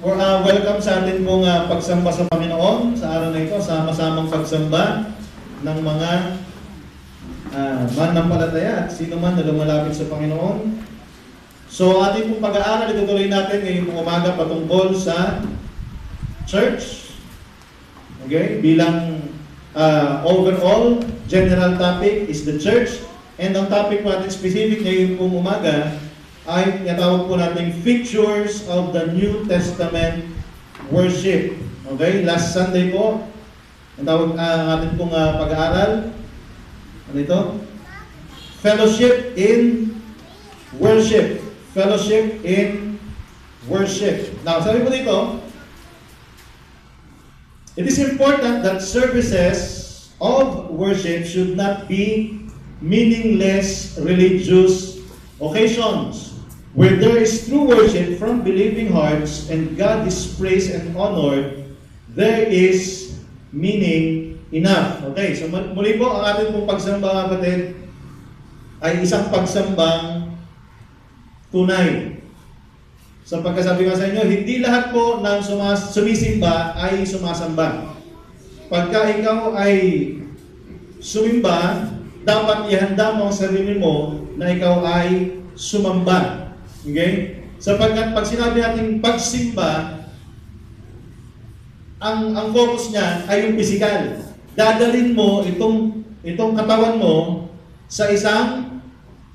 Welcome sa atin pong pagsamba sa Panginoon sa araw na ito, sama-samang pagsamba ng mga mananampalataya at sino man na lumalapit sa Panginoon. So ating pong pag-aaral, itutuloy natin ngayong umaga patungkol sa church. Okay? Bilang overall, general topic is the church. And ang topic natin specific ngayong pong umaga ay tinatawag po natin features of the New Testament worship. Okay? Last Sunday po, ang tawag atin pong pag-aaral. Ano ito? Fellowship in worship. Fellowship in worship. Now, sabi po dito, it is important that services of worship should not be meaningless religious occasions. Where there is true worship from believing hearts and God is praised and honored, there is meaning enough. Okay, so muli po ang ating pong pagsamba, kapatid, ay isang pagsambang tunay. So pagkasabi ko sa inyo, hindi lahat po ng sumisimba ay sumasamba. Pagka ikaw ay sumimba, dapat ihanda mo ang sarili mo na ikaw ay sumamba. Okay? Sapagkat pag sinabi natin pagsimba, ang focus niya ay yung physical. Dadalhin mo itong katawan mo sa isang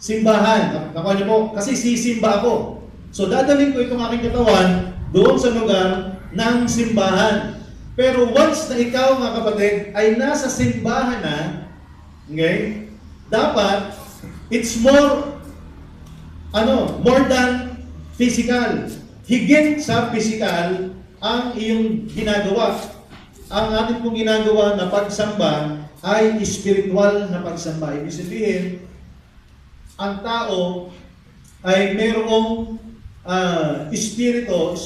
simbahan. Nakuha niyo po, kasi sisimba ako. So dadalhin ko itong aking katawan doon sa lugar ng simbahan. Pero once na ikaw, mga kapatid, ay nasa simbahan na, okay, dapat it's more than physical. Higit sa physical ang iyong ginagawa. Ang ating pong ginagawa na pagsamba ay spiritual na pagsamba. Ibig sabihin, ang tao ay mayroong spiritual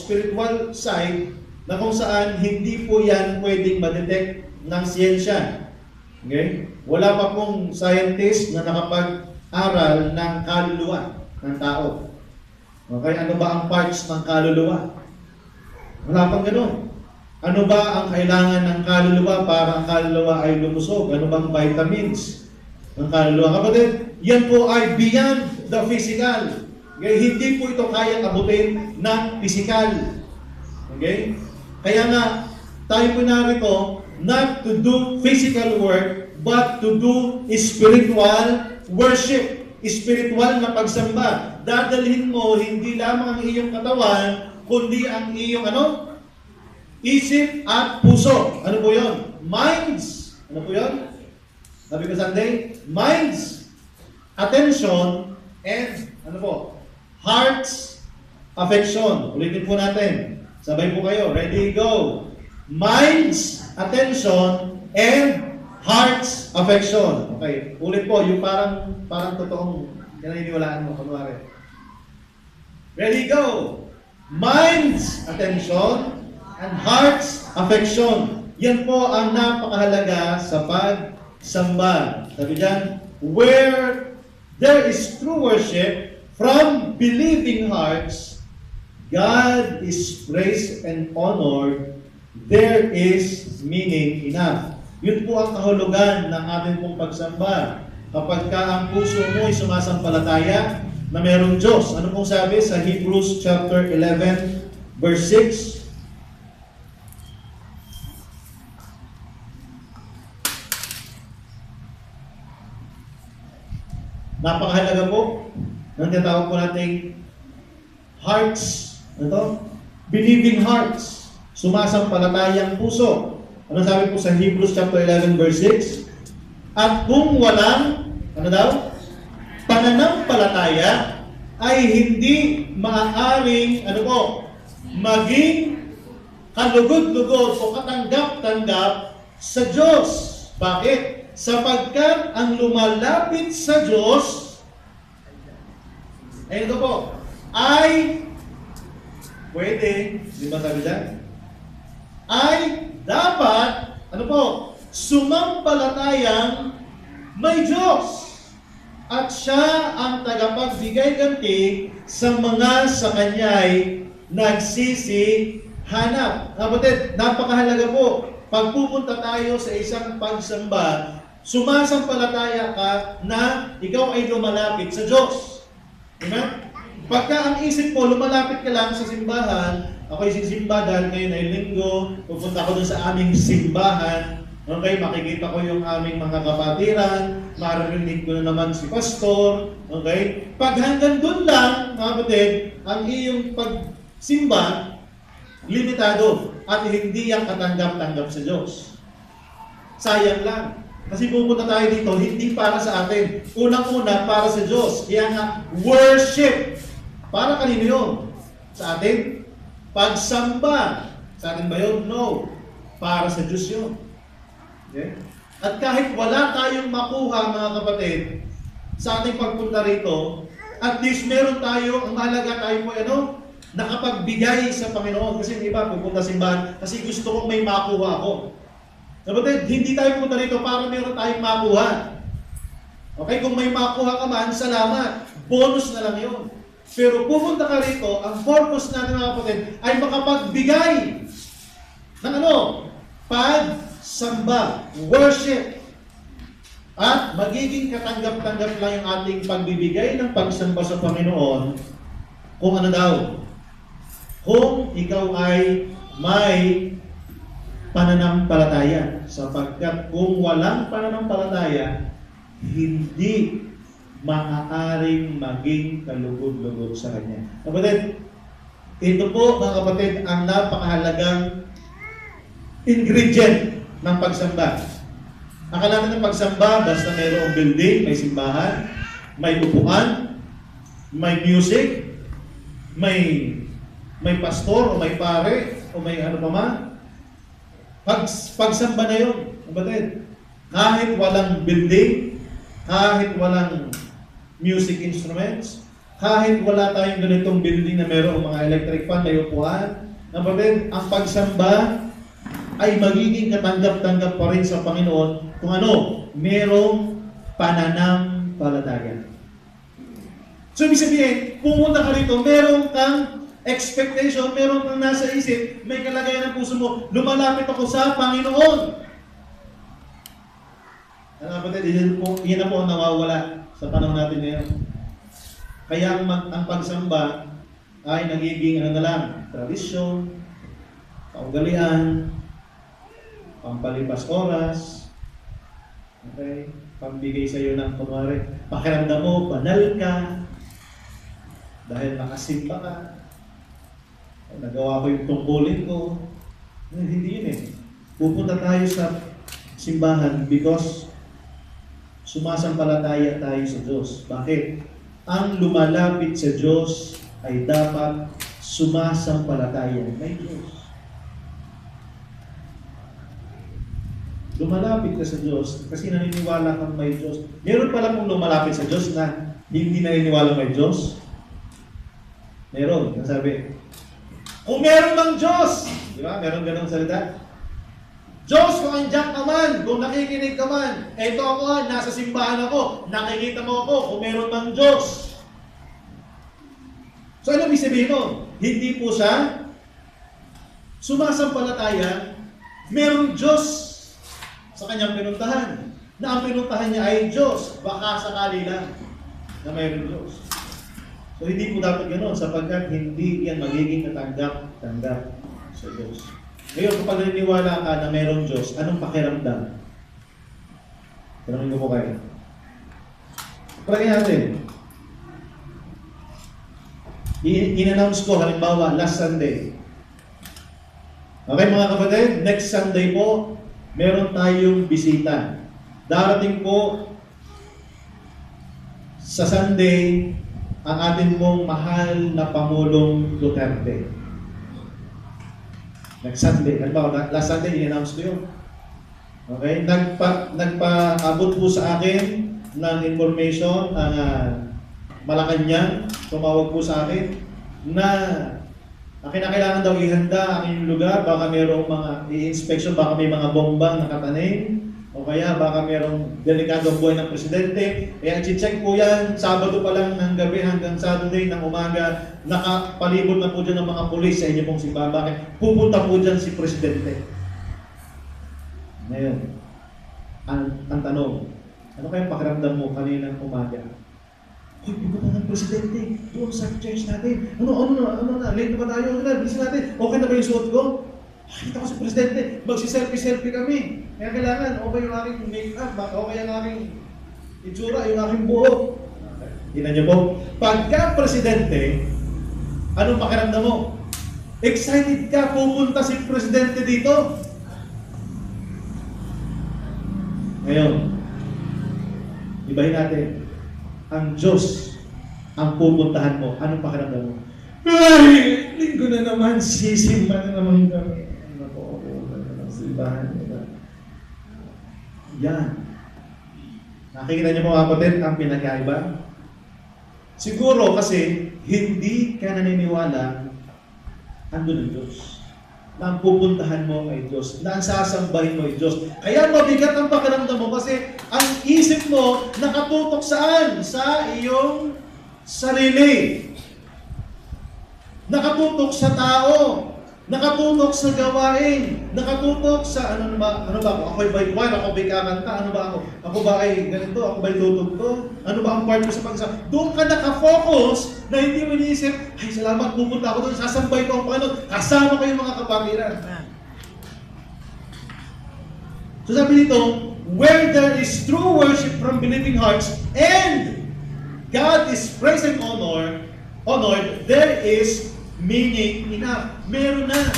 side na kung saan hindi po yan pwedeng ma-detect ng siyensya. Okay? Wala pa pong scientist na nakapag-aral ng kaluluwa ng tao. Okay, ano ba ang parts ng kaluluwa? Wala pang gano'n. Ano ba ang kailangan ng kaluluwa para ang kaluluwa ay lumusog? Ano bang vitamins ng kaluluwa? Kapatid, yan po ay beyond the physical. Okay? Hindi po ito kayang abutin ng physical. Okay? Kaya nga, tayo po narito, not to do physical work, but to do spiritual worship. Spiritual na pagsamba. Dadalhin mo hindi lamang ang iyong katawan, kundi ang iyong isip at puso. Ano po yun? Minds. Ano po yun? Sabi ko Sunday, minds, attention, and hearts, affection. Ulitin po natin. Sabay po kayo. Ready, go. Minds, attention, and heart's affection. Okay. Ulit po, yung parang totoong naniniwalaan mo, kunwari. Ready, go! Mind's attention and heart's affection. Yan po ang napakahalaga sa pagsamba. Sabi dyan, where there is true worship from believing hearts, God is praised and honored, there is meaning enough. Yun po ang kahulugan ng ating pong pagsamba. Kapag ka ang puso mo ay sumasampalataya na mayroong Diyos. Ano pong sabi sa Hebrews chapter 11, verse 6? Napakahalaga po ng tinatawag po nating hearts. Believing hearts. Sumasampalatayang puso. Ano sabi po sa Hebrews chapter 11 verse 6? At kung walang, pananampalataya, ay hindi maaaring, maging kalugod-lugod o katanggap-tanggap sa Diyos. Bakit? Sapagkat ang lumalapit sa Diyos, ay pwede, di ba sabi dyan? Ay dapat, sumampalatayang may Diyos at siya ang tagapagbigay ganti sa mga sa Kanya'y nagsisihanap. Kapatid, napakahalaga po. Pag pupunta tayo sa isang pagsamba, sumasampalataya ka na ikaw ay lumalapit sa Diyos. Diba? Pagka ang isip mo, lumalapit ka lang sa simbahan, ako ay sisimba dahil ngayon ay linggo, pupunta ko doon sa aming simbahan, okay, makikita ko yung aming mga kapatiran, maririnig ko na naman si pastor, okay? Pag hanggang doon lang, mga kapatid, ang iyong pagsimba, limitado at hindi yan katanggap-tanggap sa Diyos. Sayang lang. Kasi pupunta tayo dito, hindi para sa atin. Unang-una, para sa Diyos. Kaya nga, worship. Para kanino yun? Sa atin? Pagsamba. Sa atin ba yun? No. Para sa Diyos yun. Okay? At kahit wala tayong makuha, mga kapatid, sa ating pagpunta rito, at least meron tayo, ang mahalaga tayo po, nakapagbigay sa Panginoon. Kasi yung iba, pupunta simbahan, kasi gusto kong may makuha ako. Kapatid, hindi tayo pumunta rito para meron tayong makuha. Okay, kung may makuha ka man, salamat. Bonus na lang yun. Pero pumunta ka rito, ang purpose natin, mga kapatid, ay makapagbigay ng pagsamba, worship. At magiging katanggap-tanggap lang yung ating pagbibigay ng pagsamba sa Panginoon kung ano daw? Kung ikaw ay may pananampalataya. Sapagkat kung walang pananampalataya, hindi maaaring maging kalugod-lugod sa Kanya. Kapatid, ito po, mga kapatid, ang napakahalagang ingredient ng pagsamba. Akala natin ng pagsamba, basta mayroong building, may simbahan, may upuan, may music, may pastor, o may pare, o may ano pa man. Pagsamba na yun, kapatid. Kahit walang building, kahit walang music instruments, kahit wala tayong ganitong building na mayroong mga electric fan, may upuan, kapatid, ang pagsamba ay magiging katanggap-tanggap pa rin sa Panginoon kung merong pananampalataya. So, ibig sabihin, pumunta ka rito, meron kang expectation, meron kang nasa isip, may kalagayan ng puso mo, lumalapit ako sa Panginoon. Ano kapatid, yan na po ang nawawala sa panahon natin ngayon. Kaya ang pagsamba ay nagiging tradisyon, kaugalian, pampalipas oras, okay, pambigay sa iyo ng kunwari, pakiramdam mo, banal ka, dahil nakasimba ka, nagawa ko yung tungkulin ko. Hindi yun eh. Pupunta tayo sa simbahan because sumasampalataya tayo sa Diyos. Bakit? Ang lumalapit sa Diyos ay dapat sumasampalataya. May Diyos. Lumalapit ka sa Diyos kasi naniniwala kang may Diyos. Meron pala mong lumalapit sa Diyos na hindi naniniwala may Diyos. Meron. Sabi, kung meron ng Diyos, di ba? Meron ganong salita. Diyos, kung andyan ka man, kung nakikinig ka man, eto ako, nasa simbahan ako, nakikita mo ako, kung meron ng Diyos. So, ano ibig sabihin mo? Hindi po siya sumasampalataya, merong Diyos sa kanyang pinuntahan. Na ang pinuntahan niya ay Diyos. Baka sakali lang na mayroong Diyos. So, hindi po dapat gano'n sapagkat hindi yan magiging katanggap-tanggap sa Diyos. Ngayon, kapag naniniwala ka na mayroong Diyos, anong pakiramdam? Tanongin ko po kayo. Try natin. In-announce ko, halimbawa, last Sunday. Okay mga kapatid, next Sunday po, meron tayong bisita. Darating po sa Sunday ang atin pong mahal na Pangulong Duterte. Next Sunday. Last Sunday, in-announce ko yun. Okay? Nagpaabot po sa akin ng information ang Malacanang, tumawag po sa akin na ang kinakailangan daw ihanda ang inyong lugar, baka mayroong mga i-inspection, baka may mga bombang nakatanim, O kaya baka merong delikadong buhay ng presidente, kaya i-check po yan, Sabado pa lang ng gabi hanggang Saturday ng umaga, nakapalibot na po dyan ng mga pulis sa inyo pong simbahan. Bakit? Pupunta po dyan si presidente. Ngayon, ang tanong, ano kayang pakiramdam mo kaninang umaga? Uy, pupunta ng presidente, doon sa church natin. Ano na, late na ba tayo? Bilisan natin. Okay na ba yung suot ko? Kita ko si presidente, magsiselfie-selfie kami. Kaya kailangan, okay yung aking make-up, okay yung aking itsura, yung aking buhok. Tingnan niyo po, pagka presidente, anong pakiramdam mo? Excited ka, pupunta si presidente dito. Ngayon, ibahin natin, ang Diyos ang pupuntahan mo. Anong pakiramdam mo? Ay, linggo na naman, sisimba na naman kami. Simbahan, diba? Yan. Nakikita niyo po mga kapatid ang pinagkaiba? Siguro kasi hindi ka naniniwala andun ang Diyos. Na ang pupuntahan mo ay Diyos. Na ang sasambahin mo ay Diyos. Kaya mabigat ang pakiramdam mo kasi ang isip mo nakatutok saan? Sa iyong sarili. Nakatutok sa tao. Nakatutok sa gawain, nakatutok sa ano ba ako? Ako'y by choir, ako ba'y kakanta, ano ba ako? Ako ba ay ganito, ako ba'y tutugtog? Ano ba ang part ko sa pagsa? Doon ka nakafocus na hindi mo iniisip, ay salamat, pupunta ako doon, sasambay ko ang Panginoon, kasama ko yung mga kapatiran. So sabi dito, where there is true worship from believing hearts and God is praised and honored, there is meaning enough. Meron na.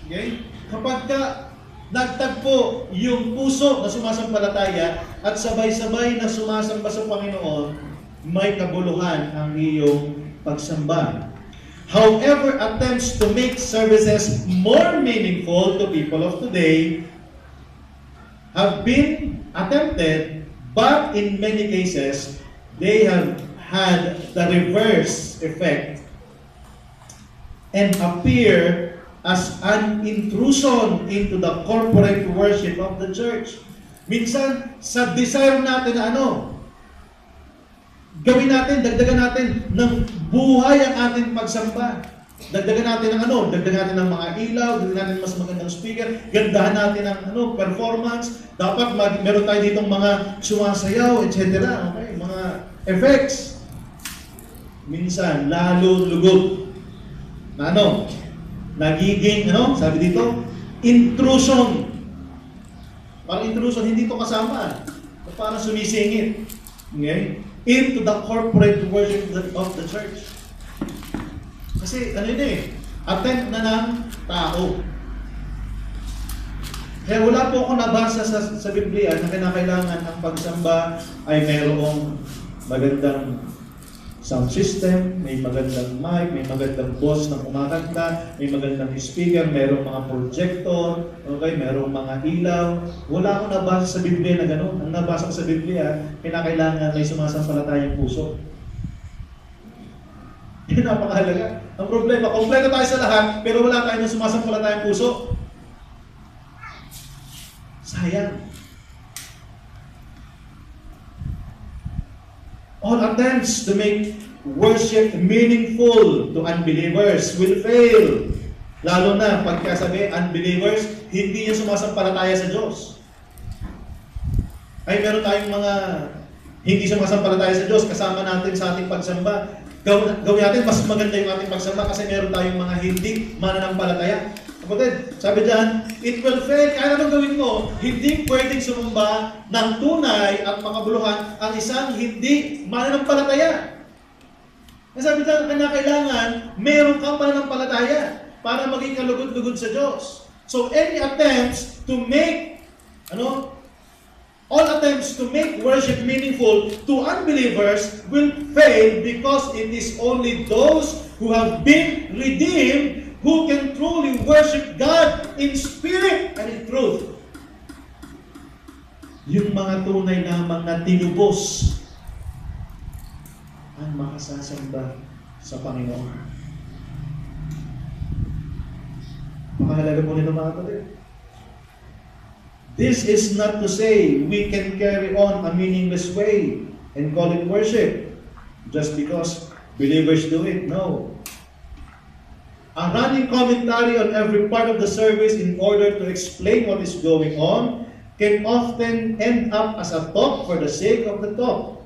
Okay? Kapag ka nagtagpo yung puso na sumasampalataya at sabay-sabay na sumasamba sa Panginoon, may kabuluhan ang iyong pagsamba. However, attempts to make services more meaningful to people of today have been attempted, but in many cases, they have had the reverse effect and appear as an intrusion into the corporate worship of the church. Minsan, sa desire natin na gawin natin, dagdagan natin ng buhay ang ating pagsamba. Dagdagan natin ng dagdagan natin ng mga ilaw, dagdagan natin mas magandang speaker, gandahan natin ng performance. Dapat meron tayo ditong mga sumasayaw, etc. Okay? Mga effects. Minsan, lalo lugod. Na nagiging, sabi dito, intrusion. Parang intrusion, hindi ito kasama. Parang sumisingit. Okay? Into the corporate worship of the church. Kasi, attempt na ng tao. Kaya wala po ako nabasa sa Biblia na kinakailangan ang pagsamba ay mayroong magandang sound system, may magandang mic, may magandang boss na kumakanta, may magandang speaker, mayroong mga projector, okay, mayroong mga ilaw. Wala akong nabasa sa Biblia na gano'n. Ang nabasa ko sa Biblia, kinakailangan may sumasampalatayang puso. Yun napakahalaga. Ang problema, kompleto tayo sa lahat, pero wala tayong sumasampalatayang puso. Sayang. All attempts to make worship meaningful to unbelievers will fail. Lalo na pagkasabi, unbelievers, hindi yung sumasampalataya sa Diyos. Ay, meron tayong mga hindi sumasampalataya sa Diyos, kasama natin sa ating pagsamba. Gawin natin, mas maganda yung ating pagsamba kasi meron tayong mga hindi mananampalataya. Kapatid, sabi dyan, it will fail. Kaya anong gawin mo? Hindi pwedeng sumamba ng tunay at makabuluhan ang isang hindi mananampalataya. Sabi dyan, kailangan meron kang pananampalataya para maging kalugod-lugod sa Diyos. So any attempts to make, all attempts to make worship meaningful to unbelievers will fail because it is only those who have been redeemed who can truly worship God in spirit and in truth. Yung mga tunay lamang na tinubos ang makasasamba sa Panginoon. Pakahalaga po nito mga kapatid. This is not to say we can carry on a meaningless way and call it worship just because believers do it. No. A running commentary on every part of the service in order to explain what is going on can often end up as a talk for the sake of the talk.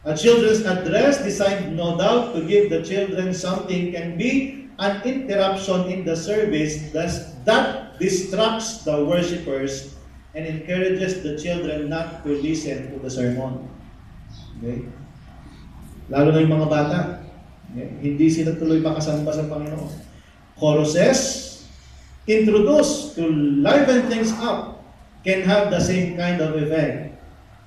A children's address designed no doubt to give the children something can be an interruption in the service that distracts the worshippers and encourages the children not to listen to the sermon. Okay? Lalo na yung mga bata. Okay? Hindi sila tuloy makasamba sa Panginoon. Choruses introduced to liven things up can have the same kind of effect,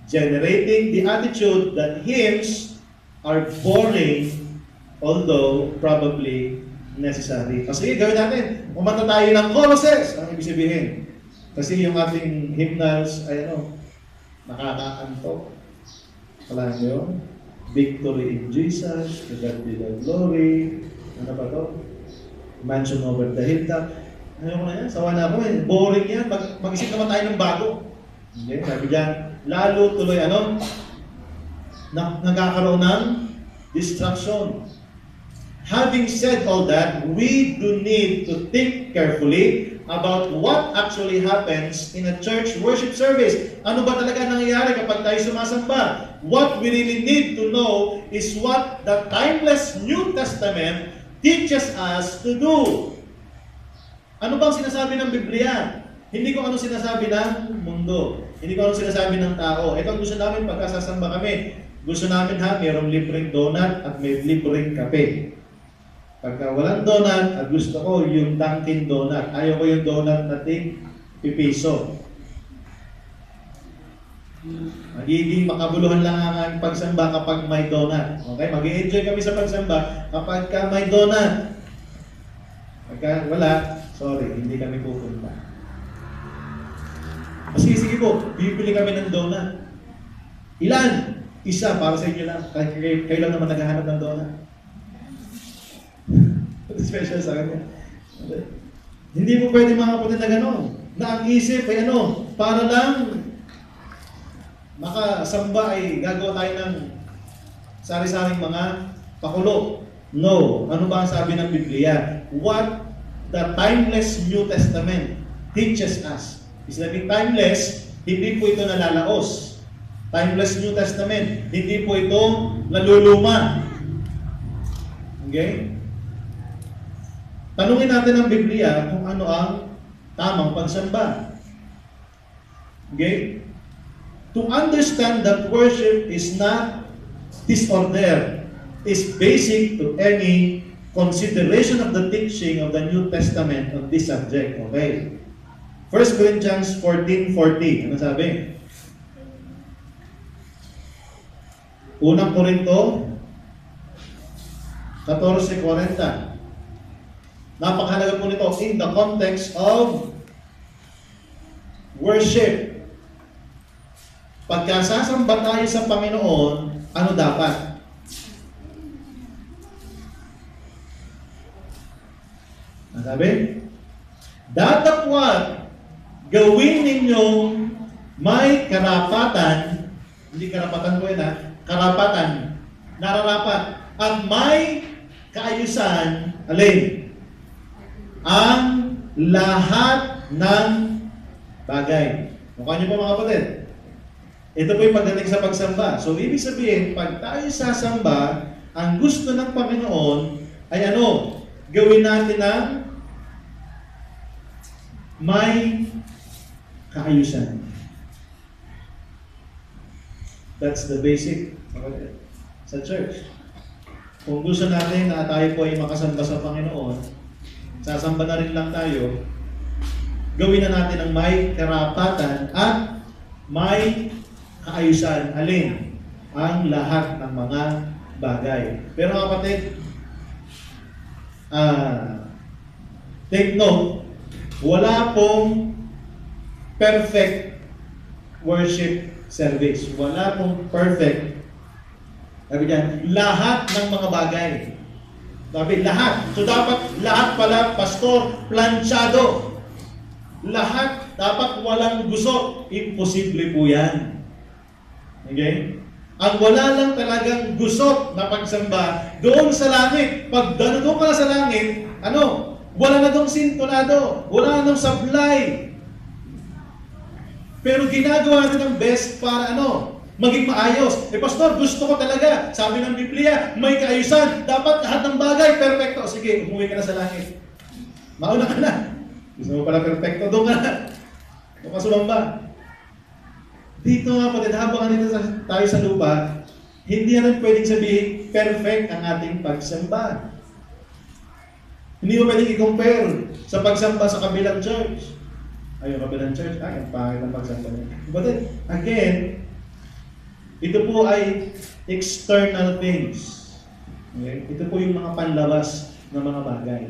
generating the attitude that hymns are boring, although probably necessary. Kasi gawin natin, kumanta tayo ng choruses. Ang ibig sabihin? Kasi yung ating hymnals ay nakakaantok. Wala nyo? Victory in Jesus, to God be the glory. Ano pa to? Mansion over the hilltop. Ano ko na yan? Sawa na ako eh. Boring yan. Mag-isip naman tayo ng bago. Okay? Sabi dyan, lalo tuloy nagkakaroon ng distraction. Having said all that, we do need to think carefully about what actually happens in a church worship service. Ano ba talaga nangyayari kapag tayo sumasamba? What we really need to know is what the timeless New Testament teaches us to do. Ano bang sinasabi ng Biblia? Hindi ko ano sinasabi ng mundo. Hindi ko ano sinasabi ng tao. Ito ang gusto namin pagkasasamba kami. Gusto namin mayroong libreng donut at may libreng kape. Pagka walang donut, at gusto ko yung Dunkin Donut. Ayaw ko yung donut na pipiso. Magiging makabuluhan lang ang pagsamba kapag may donut. Okay? Mag-i-enjoy kami sa pagsamba kapag may donut. Pagka wala, sorry, hindi kami pupunta. Sige po, bibili kami ng donut. Ilan? Isa, para sa inyo lang. Kayo lang naman naghahanap ng donut. Special sa kanya. Hindi po pwede mga kapatid na gano'n. Na ang isip ay para lang makasamba ay gagawa tayo ng sari-saring mga pakulo. No. Ano ba ang sabi ng Biblia? What the timeless New Testament teaches us. Isabing timeless, hindi po ito nalalaos. Timeless New Testament, hindi po ito naluluma. Okay? Tanungin natin ang Biblia kung ano ang tamang pagsamba. Okay? To understand that worship is not disorder, is basic to any consideration of the teaching of the New Testament on this subject. Okay? 1 Corinthians 14:40. Ano sabi? Unang Korinto 14:40. Napakahalaga po nito in the context of worship. Pagka sasamba tayo sa Panginoon, ano dapat? Ano sabi? Datapwat gawin ninyong may karapatan, hindi karapatan ko yun karapatan, nararapat, at may kaayusan, alin? Ang lahat ng bagay. Mukha niyo po mga kapatid. Ito po yung pagdating sa pagsamba. So, ibig sabihin, pag tayo sasamba, ang gusto ng Panginoon ay gawin natin ng may kaayusan. That's the basic sa church. Kung gusto natin na tayo po ay makasamba sa Panginoon, sasamba na rin lang tayo, gawin na natin ang may karapatan at may kaayusan. Alin? Ang lahat ng mga bagay. Pero kapatid, take note, wala pong perfect worship service. Wala pong perfect. Sabi diyan, lahat ng mga bagay. Sabi, lahat. So dapat lahat pala, pastor, planchado. Lahat dapat walang gusot. Imposible po yan. Okay? Ang wala lang talagang gusot na pagsamba, doon sa langit. Pag doon ka na sa langit, wala na doong sintonado, wala na doong supply. Pero ginagawa natin ang best para maging maayos. Pastor, gusto ko talaga. Sabi ng Biblia, may kaayusan. Dapat lahat ng bagay, perfecto. Sige, umuwi ka na sa langit. Mauna ka na. Gusto mo pala perfecto, doon ka na. Doon ka sumamba. Dito nga pala, habang nandito tayo sa lupa, hindi naman pwedeng sabihin perfect ang ating pagsamba. Hindi mo pwedeng i-compare sa pagsamba sa kabilang church. Ay, yung kabilang church, ang pangit ang pagsamba niya. But then, again, ito po ay external things. Okay? Ito po yung mga panlabas na mga bagay.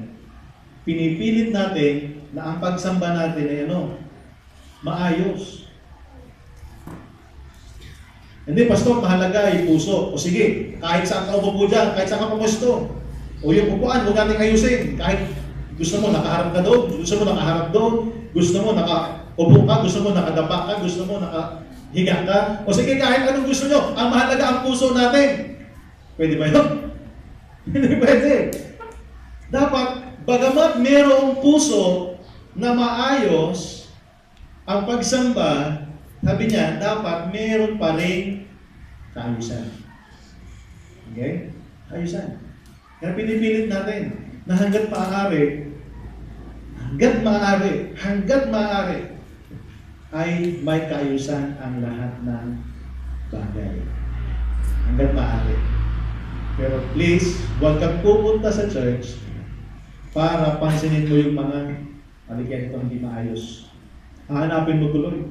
Pinipilit natin na ang pagsamba natin ay maayos. Hindi, pastor, mahalaga yung puso. O sige, kahit saan ka upo dyan, kahit saan ka pumusto. O yung upuan, huwag natin ayusin. Kahit gusto mo nakaharap ka doon, gusto mo nakaharap doon, gusto mo nakaupo ka, gusto mo nakadapa ka, gusto mo nakahiga ka. O sige, kahit anong gusto nyo, ang mahalaga ang puso natin. Pwede ba yun? Hindi pwede. Dapat, bagamat mayroong puso na maayos, ang pagsamba, sabi niya, dapat meron pa rin kaayusan. Okay? Kaayusan. Kaya pinipilit natin na hanggat maaari, ay may kaayusan ang lahat ng bagay. Hanggat maaari. Pero please, huwag kang pupunta sa church para pansinin mo yung mga aligyan ito hindi maayos. Hahanapin mo tuloy.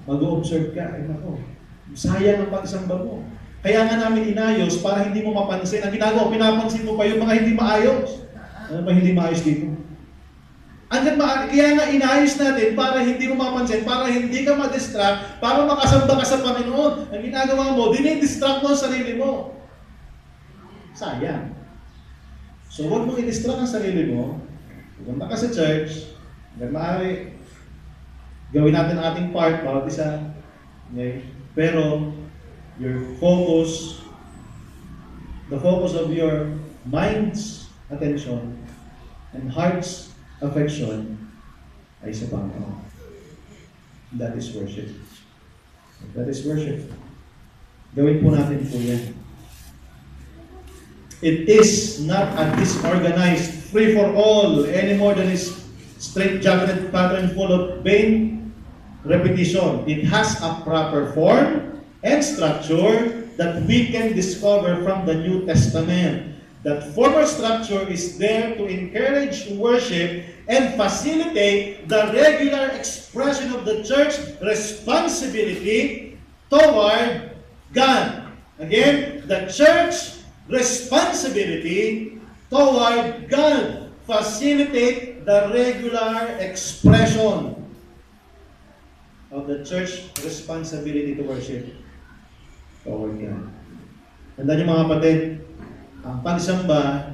Mag-o-observe ka, sayang ang pagsamba mo. Kaya nga namin inayos para hindi mo mapansin. Ang ginagawa, pinapansin mo pa yung mga hindi maayos. Ano ba hindi maayos dito? Kaya nga inayos natin para hindi mo mapansin, para hindi ka ma-distract, para makasamba ka sa Panginoon. Ang ginagawa mo, dinidistract mo ang sarili mo. Sayang. So huwag mong i-distract ang sarili mo. Pumunta ka sa church, hanggang maaari, gawin natin ang ating part, bawat isa. Okay? Pero, the focus of your mind's attention and heart's affection ay sa Panginoon. That is worship. That is worship. Gawin po natin po yan. It is not a disorganized, free-for-all any more than a straight-jacketed pattern full of vain repetition. It has a proper form and structure that we can discover from the New Testament. That former structure is there to encourage worship and facilitate the regular expression of the church responsibility toward God. Again, the church responsibility toward God. Facilitate the regular expression of the church responsibility to worship toward God. Tandaan niyo mga kapatid, ang pagsamba,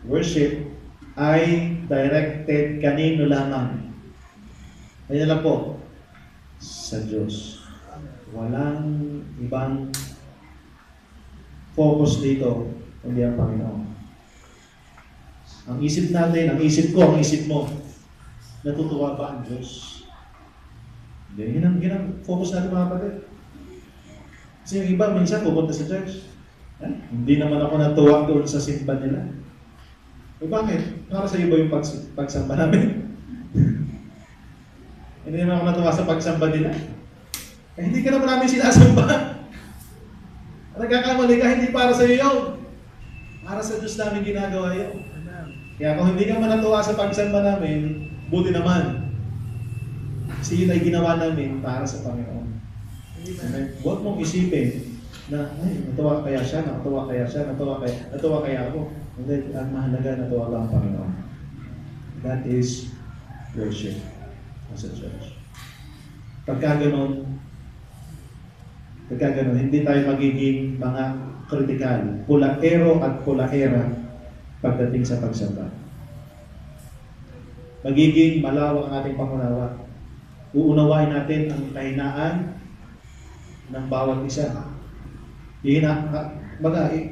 worship, ay directed kanino lamang? Kaya lang po, sa Diyos. Walang ibang focus dito, kundi ang Panginoon. Ang isip natin, ang isip ko, ang isip mo, natutuwa ba ang Diyos? Yan ang focus natin mga kapatid. Kasi yung iba, minsan pupunta sa church. Hindi naman ako natuwa doon sa simba nila. Bakit? Para sa iyo ba yung pagsamba namin? Hindi naman ako natuwa sa pagsamba nila. Hindi ka naman namin sinasamba. Nagkakamali ka, hindi para sa iyo yun. Para sa Diyos namin ginagawa yun. Kaya kung hindi ka man natuwa sa pagsamba namin, buti naman. Kasi yun ay ginawa namin para sa Panginoon. Huwag mong isipin na, natuwa kaya siya, natuwa kaya ako. Hindi, ang mahalaga, natuwa ba ang Panginoon? That is worship as a church. Pagka ganun, hindi tayo magiging mga kritikal, pulaero at pulaera pagdating sa pagsamba. magiging malawak ang ating pangunawa. Uunawain natin ang kahinaan ng bawat isa.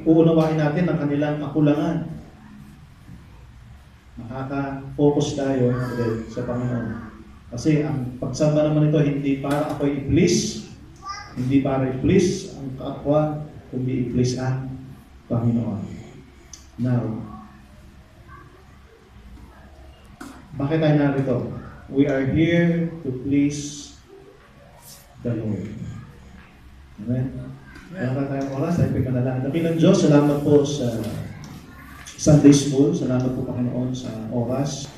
Uunawain natin ang kanilang kakulangan. Makaka-focus tayo sa Panginoon. Kasi ang pagsamba naman ito, hindi para ako i-please, hindi para i-please ang kapwa, kundi i-please ang Panginoon. Now, bakit tayo narito? We are here to please the Lord. Amen? Wala tayong oras, tayo pinanalangin. Dakilang Diyos, salamat po sa Sunday School. Salamat po, Panginoon, sa oras.